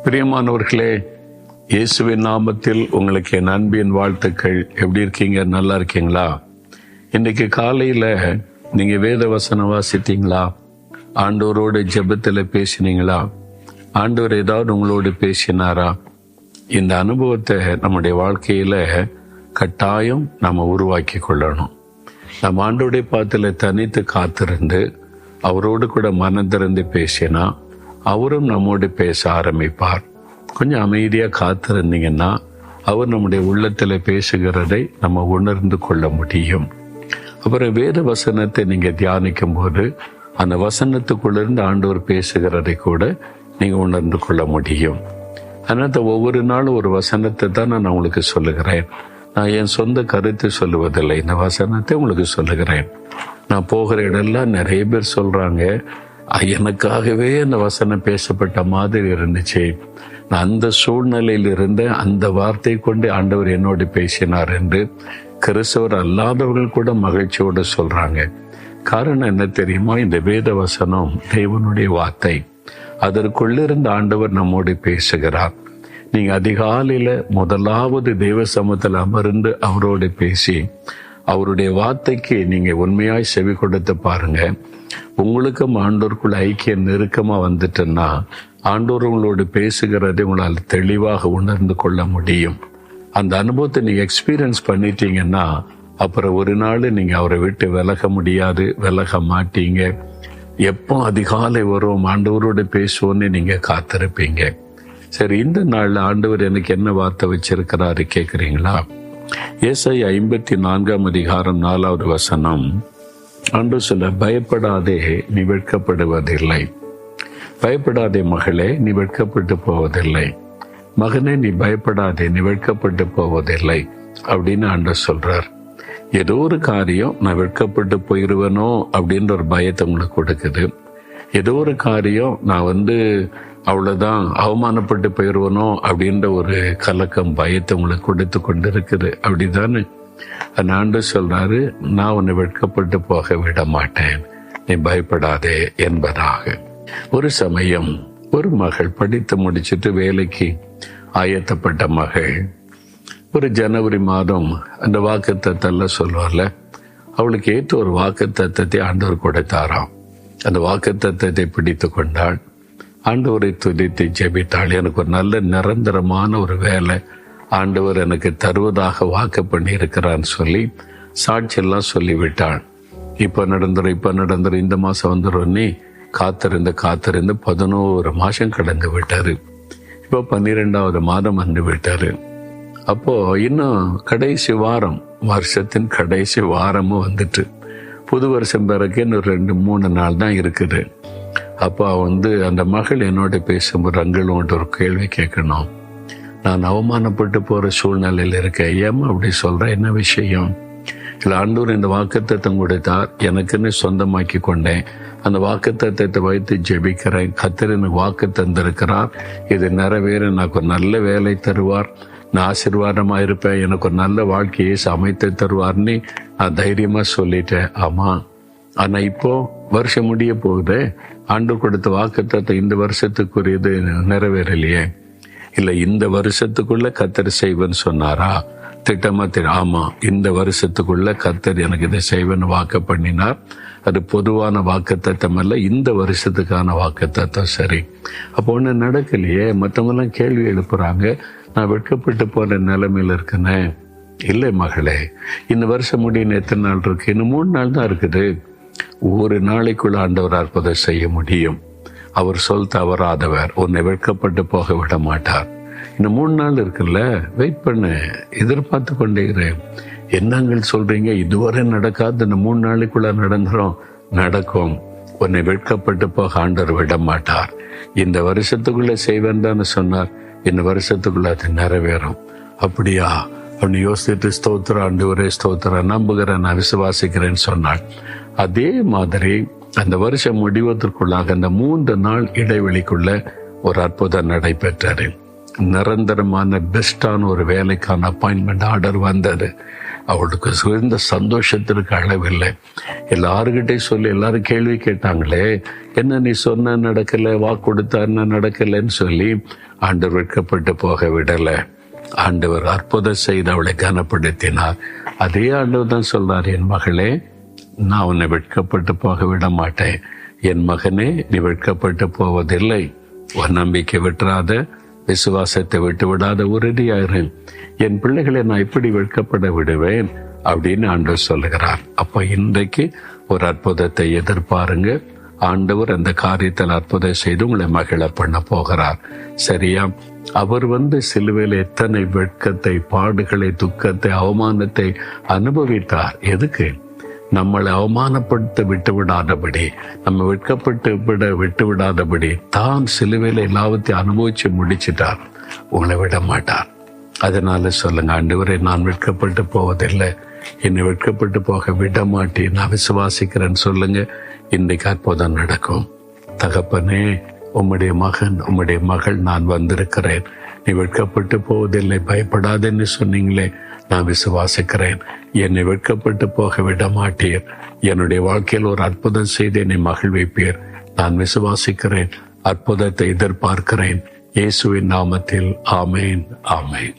பிரியமானவர்களே, இயேசுவின் நாமத்தில் உங்களுக்கு என் அன்பின் வாழ்த்துக்கள். எப்படி இருக்கீங்க? நல்லா இருக்கீங்களா? இன்னைக்கு காலையில நீங்க வேத வசனம் வாசித்தீங்களா? ஆண்டவரோட ஜெபத்துல பேசினீங்களா? ஆண்டவர் ஏதாவது உங்களோடு பேசினாரா? இந்த அனுபவத்தை நம்முடைய வாழ்க்கையில கட்டாயம் நம்ம உருவாக்கி கொள்ளணும். நம்ம ஆண்டோடைய பாத்துல தனித்து காத்திருந்து அவரோடு கூட மனம் திறந்து பேசினா அவரும் நம்மோடு பேச ஆரம்பிப்பார். கொஞ்சம் அமைதியா காத்திருந்தீங்கன்னா அவர் நம்முடைய உள்ளத்துல பேசுகிறதை நம்ம உணர்ந்து கொள்ள முடியும். அப்புறம் வேத வசனத்தை நீங்க தியானிக்கும் போது அந்த வசனத்துக்குள்ளிருந்து ஆண்டவர் பேசுகிறதை கூட நீங்க உணர்ந்து கொள்ள முடியும். அதனால ஒவ்வொரு நாளும் ஒரு வசனத்தை தான் நான் உங்களுக்கு சொல்லுகிறேன். நான் என் சொந்த கருத்தை சொல்லுவதில்லை, இந்த வசனத்தை உங்களுக்கு சொல்லுகிறேன். நான் போகிற இடம்லாம் நிறைய பேர் சொல்றாங்க, எனக்காகவே அந்த வசனம் பேசப்பட்ட மாதிரி இருந்துச்சு, நான் அந்த சூழ்நிலையில் இருந்த அந்த வார்த்தை கொண்டு ஆண்டவர் என்னோடு பேசினார் என்று கிறிஸ்தவர் அல்லாதவர்கள் கூட மகிழ்ச்சியோடு சொல்றாங்க. காரணம் என்ன தெரியுமா? இந்த வேத வசனம் தேவனுடைய வார்த்தை. அதற்குள்ளிருந்து ஆண்டவர் நம்மோடு பேசுகிறார். நீங்க அதிகாலையில முதலாவது தேவ சமூகத்தில் அமர்ந்து அவரோடு பேசி அவருடைய வார்த்தைக்கு நீங்க உண்மையாய் செவி கொடுத்து பாருங்க. உங்களுக்கும் ஆண்டோருக்குள்ள ஐக்கியம் நெருக்கமா வந்துட்டுன்னா ஆண்டோர் உங்களோடு பேசுகிறதை உங்களால் தெளிவாக உணர்ந்து கொள்ள முடியும். அந்த அனுபவத்தை நீங்க எக்ஸ்பீரியன்ஸ் பண்ணிட்டீங்கன்னா அப்புறம் ஒரு நாள் நீங்க அவரை விட்டு விலக முடியாது, விலக மாட்டீங்க. எப்போ அதிகாலை வரும் ஆண்டவரோடு பேசுவோன்னு நீங்க காத்திருப்பீங்க. சரி, இந்த நாள்ல ஆண்டவர் எனக்கு என்ன வார்த்தை வச்சிருக்கிறாரு கேட்குறீங்களா? ஏசாயா 54 வசனம். ஆண்டு சொல்ல, பயப்படாதே, நீ வெட்கப்படுவதில்லை. பயப்படாதே மகளே, நீ வெட்கப்பட்டு போவதில்லை. மகனே, நீ பயப்படாதே, நீ வெட்கப்பட்டு போவதில்லை அப்படின்னு ஆண்டவர் சொல்றார். ஏதோ ஒரு காரியம் நான் வெட்கப்பட்டு போயிடுவேனோ அப்படின்ற ஒரு பயத்தை உங்களுக்கு கொடுக்குது. ஏதோ ஒரு காரியம் நான் அவ்வளவுதான் அவமானப்பட்டு போயிடுவனோ அப்படின்ற ஒரு கலக்கம், பயத்தை உங்களுக்கு கொடுத்து கொண்டு இருக்குது. அப்படிதானே? ஆண்டு சொல்றாரு, நான் உன்னை வெட்கப்பட்டு போக விட மாட்டேன், நீ பயப்படாதே என்பதாக. ஒரு சமயம் ஒரு மகள் படித்து முடிச்சுட்டு வேலைக்கு ஆயத்தப்பட்ட மகள் ஒரு ஜனவரி மாதம் அந்த வாக்குத்தத்தெல்லாம் சொல்லுவார்ல, அவளுக்கு ஏற்ற ஒரு வாக்குத்தத்தத்தை ஆண்டவர் கொடுத்தாராம். அந்த வாக்குத்தத்தத்தை பிடித்து கொண்டாள். ஆண்டவரை துதித்து ஜெபித்தாள். எனக்கு ஒரு நல்ல நிரந்தரமான ஒரு வேலை ஆண்டவர் எனக்கு தருவதாக வாக்கு பண்ணி இருக்கிறான்னு சொல்லி சாட்சியெல்லாம் சொல்லிவிட்டாள். இப்ப நடந்துரும் இந்த மாசம் வந்துடும். காத்திருந்து 11 மாசம் கடந்து விட்டாரு. இப்போ 12வது மாதம் வந்து விட்டாரு. அப்போ இன்னும் கடைசி வாரம், வருஷத்தின் கடைசி வாரமும் வந்துட்டு புது வருஷம் பிறகு இன்னும் 2-3 நாள் தான் இருக்குது. அப்போ அந்த மகள் என்னோட பேசும்போது அங்களும் ஒரு கேள்வி கேட்கணும். நான் அவமானப்பட்டு போற சூழ்நிலையில் இருக்கேன், ஏமா அப்படி சொல்ற, என்ன விஷயம்? இல்லை, ஆண்டவர் இந்த வாக்குத்தத்தம் கொடுத்தார், எனக்குன்னு சொந்தமாக்கி கொண்டேன், அந்த வாக்குத்தத்தத்தை வைத்து ஜெபிக்கிறேன். கர்த்தர் எனக்கு வாக்கு தந்திருக்கிறார், இது நிறைவேற எனக்கு ஒரு நல்ல வேலை தருவார், நான் ஆசீர்வாதமா இருப்பேன், எனக்கு ஒரு நல்ல வாழ்க்கையை அமைத்து தருவார்னு நான் தைரியமா சொல்லிட்டேன். ஆமா, ஆனா இப்போ வருஷம் முடிய போகுது, ஆண்டு கொடுத்த வாக்குத்தத்தை இந்த வருஷத்துக்குரியது நிறைவேறலையே. இல்ல, இந்த வருஷத்துக்குள்ள கர்த்தர் செய்வேன்னு சொன்னாரா? திட்டமா ஆமா, இந்த வருஷத்துக்குள்ள கர்த்தர் எனக்கு இதை செய்வேன்னு வாக்கு பண்ணினார். அது பொதுவான வாக்குத்தத்தம் அல்ல, இந்த வருஷத்துக்கான வாக்குத்தத்தம். சரி, அப்போ ஒண்ணு நடக்கலையே. மற்றவங்க எல்லாம் கேள்வி எழுப்புறாங்க, நான் வெட்கப்பட்டு போற நிலைமையில இருக்கேனே. இல்லை மகளே, இந்த வருஷம் முடியும் எத்தனை நாள் இருக்கு? இன்னும் 3 நாள் தான் இருக்குது. ஒரு நாளைக்குள்ள ஆண்டவர் அற்புதம் செய்ய முடியும். அவர் சொல் தவறாதவர், உன்னை வெட்கப்பட்டு போக விட மாட்டார். இன்னும் 3 நாள் இருக்குல்ல, வெயிட் பண்ணு, எதிர்பார்த்து கொண்டேகிறேன். என்னங்கள் சொல்றீங்க, இதுவரை நடக்காது, இந்த 3 நாளைக்குள்ள நடக்கும். உன்னை வெட்கப்பட்டு போக ஆண்டவர் விட மாட்டார். இந்த வருஷத்துக்குள்ள செய்வேன் தானே சொன்னார், இந்த வருஷத்துக்குள்ள அது நிறைவேறும். அப்படியா அப்படின்னு யோசித்து ஸ்தோத்திரம் ஆண்டவரே ஸ்தோத்திரம், நம்புகிறேன், நான் விசுவாசிக்கிறேன்னு சொன்னாள். அதே மாதிரி அந்த வருஷம் முடிவதற்குள்ளாக அந்த 3 நாள் இடைவெளிக்குள்ள ஒரு அற்புதம் நடைபெற்றது. நிரந்தரமான பெஸ்டான ஒரு வேலைக்கான அப்பாயின்மெண்ட் ஆர்டர் வந்தது. அவளுக்கு சுழ்ந்த சந்தோஷத்திற்கு அளவில்லை. எல்லாருக்கிட்டையும் சொல்லி எல்லாரும் கேள்வி கேட்டாங்களே, என்ன நீ சொன்ன நடக்கல, வாக்கு கொடுத்தா என்ன நடக்கலன்னு சொல்லி ஆண்டவர் வெட்கப்பட்டு போக விடல. ஆண்டவர் அற்புதம் செய்து அவளை கனப்படுத்தினார். அதே ஆண்டவர் தான் சொல்றார், என் மகளே, நான் உன்னை வெட்கப்பட்டு போக விட மாட்டேன். என் மகனே, நீ வெட்கப்பட்டு போவதில்லை. உன் நம்பிக்கை விட்டுறாத, விசுவாசத்தை விட்டு விடாத, உறுதியாயிரு. என் பிள்ளைகளை நான் இப்படி வெட்கப்பட விடுவேன் அப்படின்னு ஆண்டவர் சொல்லுகிறார். அப்ப இன்றைக்கு ஒரு அற்புதத்தை எதிர்பாருங்க. ஆண்டவர் அந்த காரியத்தில் அற்புதம் செய்து உங்களை மகிழ பண்ண போகிறார். சரியா? அவர் சிலுவையில் எத்தனை வெட்கத்தை, பாடுகளை, துக்கத்தை, அவமானத்தை அனுபவித்தார். எதுக்கு? நம்மளை அவமானப்படுத்த விட்டு விடாதபடி, நம்ம வெட்கப்பட்டு விட்டு விடாதபடி தான் சிலுவையில் எல்லாவற்றையும் அனுபவிச்சு முடிச்சிட்டார். உங்களை விட மாட்டார். அதனால சொல்லுங்க, ஆண்டவரே, நான் வெட்கப்பட்டு போவதில்லை, என்னை வெட்கப்பட்டு போக விட மாட்டேன், நான் விசுவாசிக்கிறேன்னு சொல்லுங்க. இன்றைக்கு அற்புதம் நடக்கும். தகப்பனே, உம்முடைய மகன், உம்முடைய மகள் நான் வந்திருக்கிறேன். நீ வெட்கப்பட்டு போவதில்லை, பயப்படாதேன்னு சொன்னீங்களே, நான் விசுவாசிக்கிறேன். என்னை வெட்கப்பட்டு போக விட மாட்டீர். என்னுடைய வாழ்க்கையில் ஒரு அற்புதம் செய்து என்னை மகிழ்விப்பீர். நான் விசுவாசிக்கிறேன். அற்புதத்தை எதிர்பார்க்கிறேன். இயேசுவின் நாமத்தில் ஆமேன், ஆமேன்.